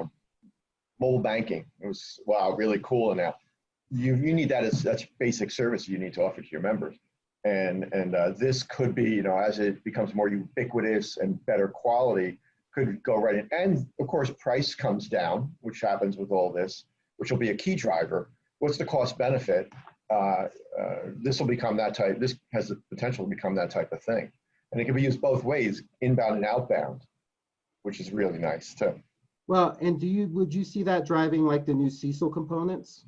mobile banking. It was, wow, really cool. And now you need that as such basic service you need to offer to your members. And this could be, as it becomes more ubiquitous and better quality, could go right in. And of course, price comes down, which happens with all this, which will be a key driver. What's the cost benefit? This will become that type. This has the potential to become that type of thing. And it can be used both ways, inbound and outbound, which is really nice too. Well, and would you see that driving like the new CECL components?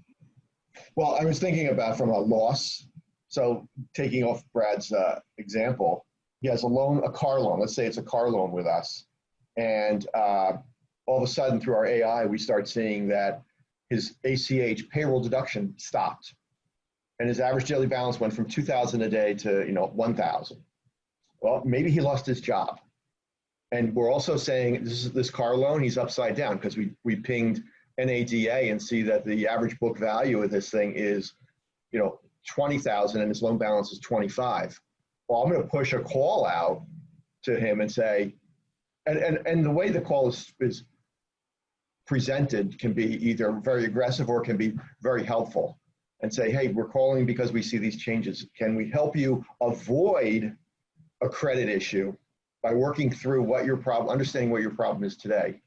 Well, I was thinking about from a loss. So taking off Brad's example, he has a car loan. Let's say it's a car loan with us. And all of a sudden through our AI, we start seeing that his ACH payroll deduction stopped. And his average daily balance went from 2,000 a day to 1,000. Well, maybe he lost his job. And we're also saying this car loan, he's upside down because we pinged NADA and see that the average book value of this thing is 20,000 and his loan balance is 25. Well, I'm going to push a call out to him and say, and the way the call is presented can be either very aggressive or can be very helpful, and say, hey, we're calling because we see these changes. Can we help you avoid a credit issue by working through understanding what your problem is today?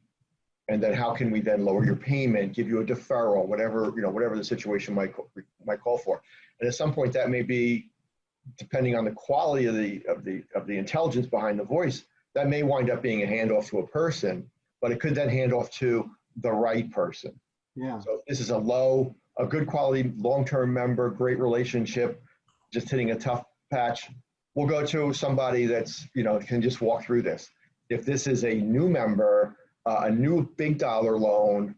And then how can we then lower your payment, give you a deferral, whatever the situation might call for. And at some point that may be, depending on the quality of the intelligence behind the voice, that may wind up being a handoff to a person, but it could then hand off to the right person. Yeah. So if this is a good quality, long-term member, great relationship, just hitting a tough patch, we'll go to somebody that's, can just walk through this. If this is a new member, a new big dollar loan,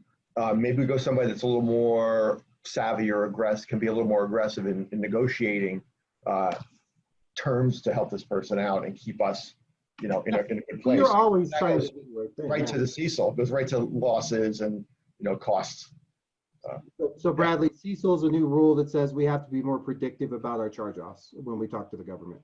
maybe we go somebody that's a little more savvy or aggressive, can be a little more aggressive in negotiating terms to help this person out and keep us, in a good place. You're always that trying goes to do the right thing. right to the CECL, goes right to losses and, costs. So Bradley, CECL is a new rule that says we have to be more predictive about our charge-offs when we talk to the government.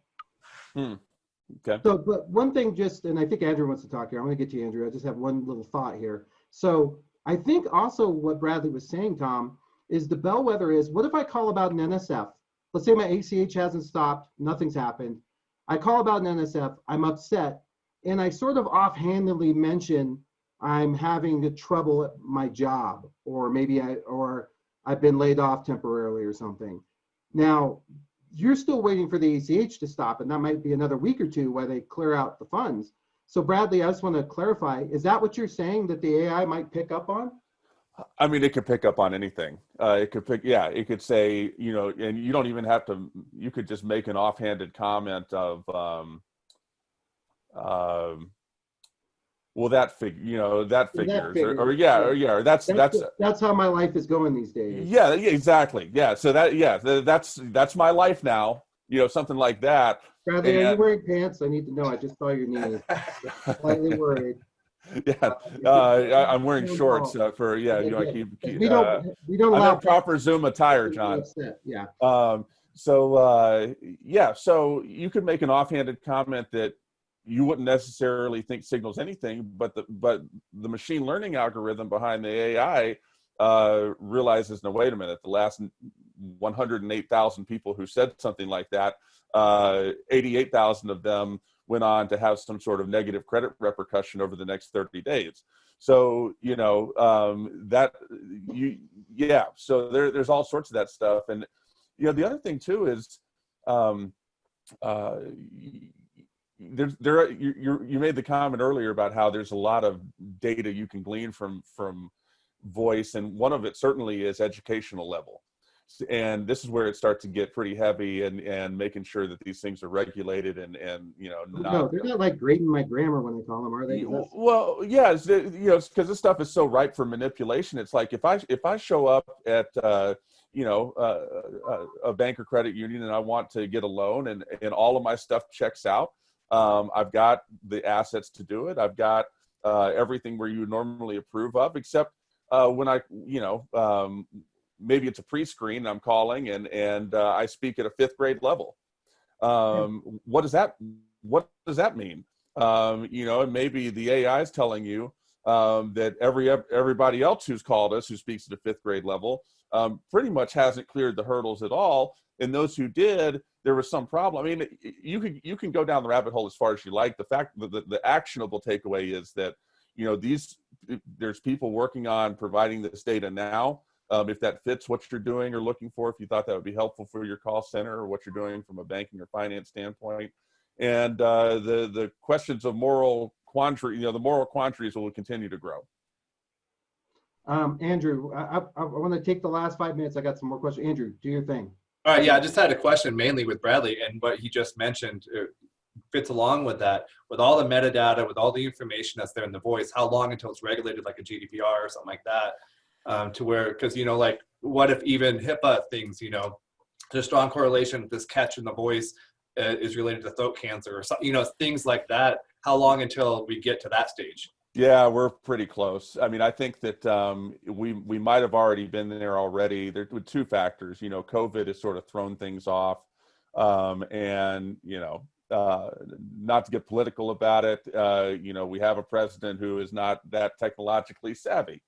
Okay. So, but one thing and I think Andrew wants to talk here. I'm going to get to you, Andrew. I just have one little thought here. So I think also what Bradley was saying, Tom, is the bellwether is, what if I call about an NSF? Let's say my ACH hasn't stopped, nothing's happened. I call about an NSF, I'm upset, and I sort of offhandedly mention I'm having trouble at my job, or maybe I've been laid off temporarily or something. Now, you're still waiting for the ACH to stop, and that might be another week or two while they clear out the funds. So Bradley, I just want to clarify, is that what you're saying that the AI might pick up on? I mean, it could pick up on anything. It could say, and you don't even have to, you could just make an offhanded comment of, well, that figures, or that's how my life is going these days. Yeah, exactly. Yeah. So that's my life now, something like that. Bradley, are you wearing pants? I need to know. I just saw your knees. Slightly worried. Yeah, I'm wearing shorts for we don't allow proper Zoom attire, John. Yeah. So you could make an offhanded comment that you wouldn't necessarily think signals anything, but the machine learning algorithm behind the AI realizes, no, wait a minute, the last 108,000 people who said something like that, 88,000 of them went on to have some sort of negative credit repercussion over the next 30 days. So, you know, so there's all sorts of that stuff. And, you know, the other thing too is, you made the comment earlier about how there's a lot of data you can glean from voice, and one of it certainly is educational level. And this is where it starts to get pretty heavy, and making sure that these things are regulated and you know, No, they're not like grading my grammar when they call them, are they? Well, yeah, you know, because this stuff is so ripe for manipulation. It's like if I show up at you know, a bank or credit union and I want to get a loan, and all of my stuff checks out. I've got the assets to do it. I've got everything where you would normally approve of, except when I, you know, maybe it's a pre-screen I'm calling, and I speak at a 5th grade level. What does that mean? You know, and maybe the AI is telling you that everybody else who's called us who speaks at a 5th grade level pretty much hasn't cleared the hurdles at all. And those who did, there was some problem. I mean, you can go down the rabbit hole as far as you like. The fact that the actionable takeaway is that, you know, there's people working on providing this data now. If that fits what you're doing or looking for, if you thought that would be helpful for your call center or what you're doing from a banking or finance standpoint. And the questions of moral quandary, you know, the moral quandaries will continue to grow. Andrew, I want to take the last 5 minutes. I got some more questions. Andrew, do your thing. All right, yeah, I just had a question mainly with Bradley, and what he just mentioned fits along with that. With all the metadata, with all the information that's there in the voice, how long until it's regulated like a GDPR or something like that, to where, because, you know, like, what if even HIPAA things, you know, there's strong correlation with this catch in the voice is related to throat cancer or something, you know, things like that. How long until we get to that stage? Yeah, we're pretty close. I mean, I think that we might have already been there already. There were 2 factors. You know, COVID has sort of thrown things off, and, you know, not to get political about it, you know, we have a president who is not that technologically savvy.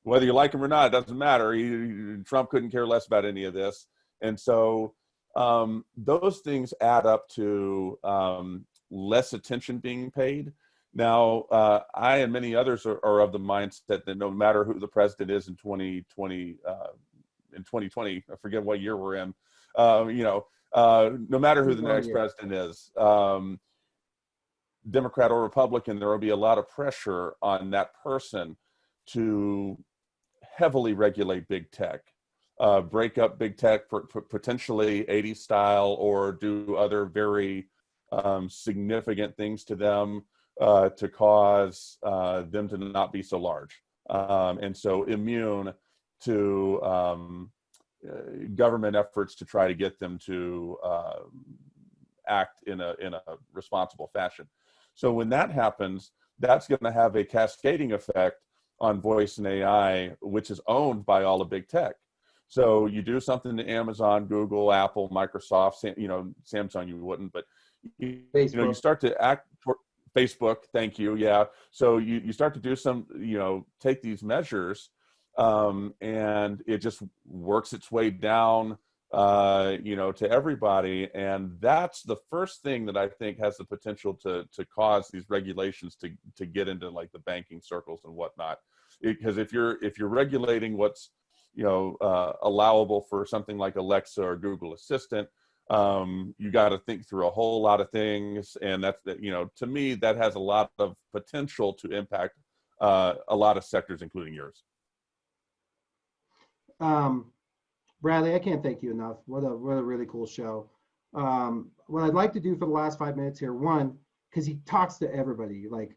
Whether you like him or not, it doesn't matter. Trump couldn't care less about any of this. And so those things add up to less attention being paid. Now, I and many others are of the mindset that no matter who the president is in 2020, I forget what year we're in, you know, no matter who the next president is, Democrat or Republican, there will be a lot of pressure on that person to heavily regulate big tech, break up big tech, potentially 80s style, or do other very significant things to them to cause them to not be so large, and so immune to government efforts to try to get them to act in a responsible fashion. So when that happens, that's going to have a cascading effect on voice and AI, which is owned by all the big tech. So you do something to Amazon, Google, Apple, Microsoft, you know, Samsung, you wouldn't, but you know, you start to act for Facebook. Thank you. Yeah. So you start to do some, you know, take these measures, and it just works its way down, you know, to everybody. And that's the first thing that I think has the potential to cause these regulations to get into like the banking circles and whatnot. Because if you're regulating what's, you know, allowable for something like Alexa or Google Assistant, you got to think through a whole lot of things. And that's, you know, to me, that has a lot of potential to impact a lot of sectors, including yours. Bradley, I can't thank you enough. What a really cool show. What I'd like to do for the last 5 minutes here, one, because he talks to everybody, like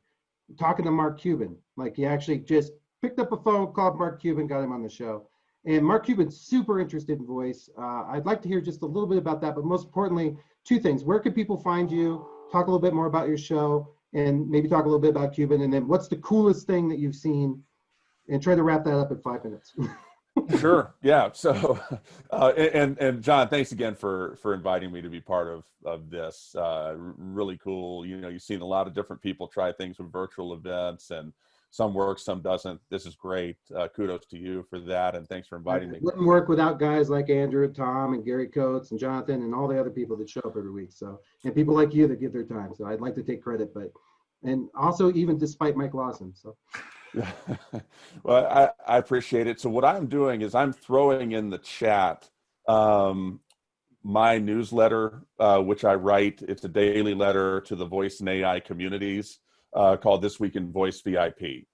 talking to Mark Cuban, like he actually just picked up a phone, called Mark Cuban, got him on the show. And Mark Cuban's super interested in voice. I'd like to hear just a little bit about that, but most importantly, 2 things. Where can people find you? Talk a little bit more about your show, and maybe talk a little bit about Cuban, and then what's the coolest thing that you've seen, and try to wrap that up in 5 minutes. Sure. Yeah. So, and John, thanks again for inviting me to be part of this. Really cool. You know, you've seen a lot of different people try things with virtual events, and some works, some doesn't. This is great. Kudos to you for that, and thanks for inviting me. It wouldn't work without guys like Andrew, Tom, and Gary Coates, and Jonathan, and all the other people that show up every week. So, and people like you that give their time. So I'd like to take credit, but, and also even despite Mike Lawson. So. Well, I appreciate it. So what I'm doing is I'm throwing in the chat my newsletter, which I write. It's a daily letter to the voice and AI communities called This Week in Voice VIP.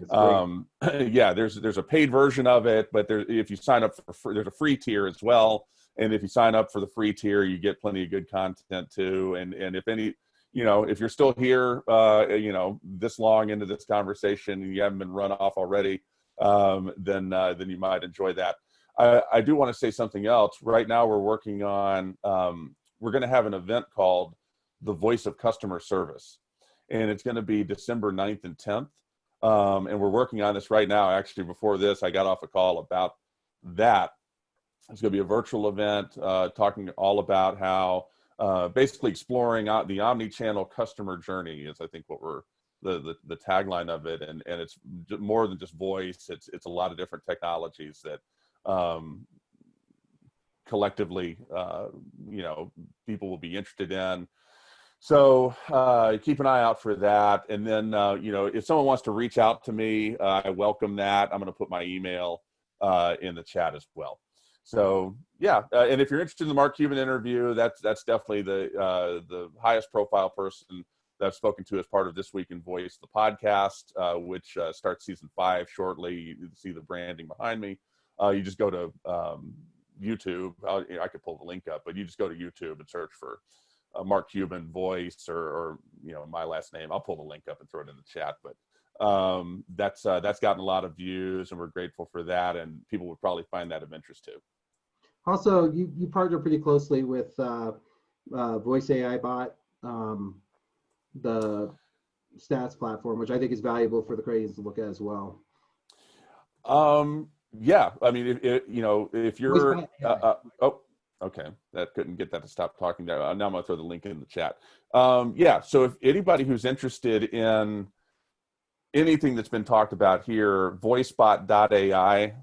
Yeah, there's a paid version of it, but if you sign up for free, there's a free tier as well. And if you sign up for the free tier, you get plenty of good content too. And if any, if you're still here, this long into this conversation and you haven't been run off already, then you might enjoy that. I do want to say something else. Right now, we're working on, we're going to have an event called The Voice of Customer Service, and it's going to be December 9th and 10th. And we're working on this right now. Actually, before this, I got off a call about that. It's going to be a virtual event talking all about how basically exploring out the omni-channel customer journey is, I think, what we're the tagline of it. And it's more than just voice. It's a lot of different technologies that collectively, people will be interested in. So keep an eye out for that. And then, if someone wants to reach out to me, I welcome that. I'm going to put my email in the chat as well. So yeah, and if you're interested in the Mark Cuban interview, that's definitely the highest profile person that I've spoken to as part of This Week in Voice, the podcast, which starts season 5 shortly. You can see the branding behind me. You just go to YouTube. I could pull the link up, but you just go to YouTube and search for Mark Cuban voice or my last name. I'll pull the link up and throw it in the chat. But that's gotten a lot of views, and we're grateful for that. And people would probably find that of interest too. Also, you partner pretty closely with Voice AI Bot, the stats platform, which I think is valuable for the credit to look at as well. Yeah, I mean, if you're, okay, that couldn't get that to stop talking there. Now I'm gonna throw the link in the chat. Yeah, so if anybody who's interested in anything that's been talked about here, voicebot.ai,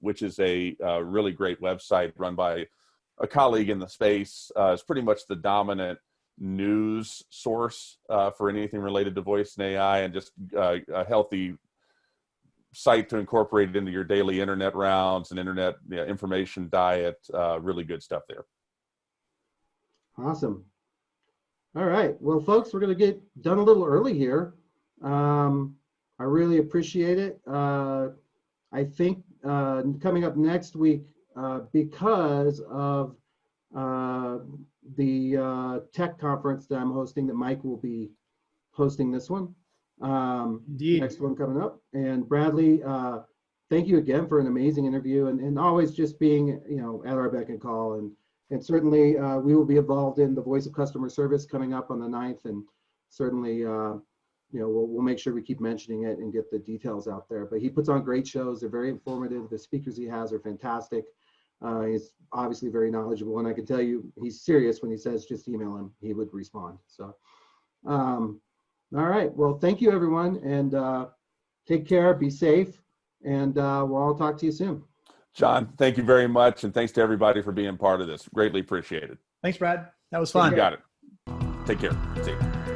which is a really great website run by a colleague in the space, is pretty much the dominant news source for anything related to voice and AI, and just a healthy site to incorporate it into your daily internet rounds and internet information diet. Really good stuff there. Awesome. All right. Well, folks, we're going to get done a little early here. I really appreciate it. I think coming up next week, because of the tech conference that I'm hosting, that Mike will be hosting this one. Indeed. Next one coming up. And Bradley, thank you again for an amazing interview, and always just being at our beck and call. And certainly we will be involved in the Voice of Customer Service coming up on the 9th, and certainly we'll make sure we keep mentioning it and get the details out there. But he puts on great shows. They're very informative. The speakers he has are fantastic. He's obviously very knowledgeable, and I can tell you he's serious when he says just email him. He would respond. So all right. Well, thank you, everyone, and take care. Be safe, and we'll all talk to you soon. John, thank you very much, and thanks to everybody for being part of this. Greatly appreciated. Thanks, Brad. That was fun. You got it. Take care. See you.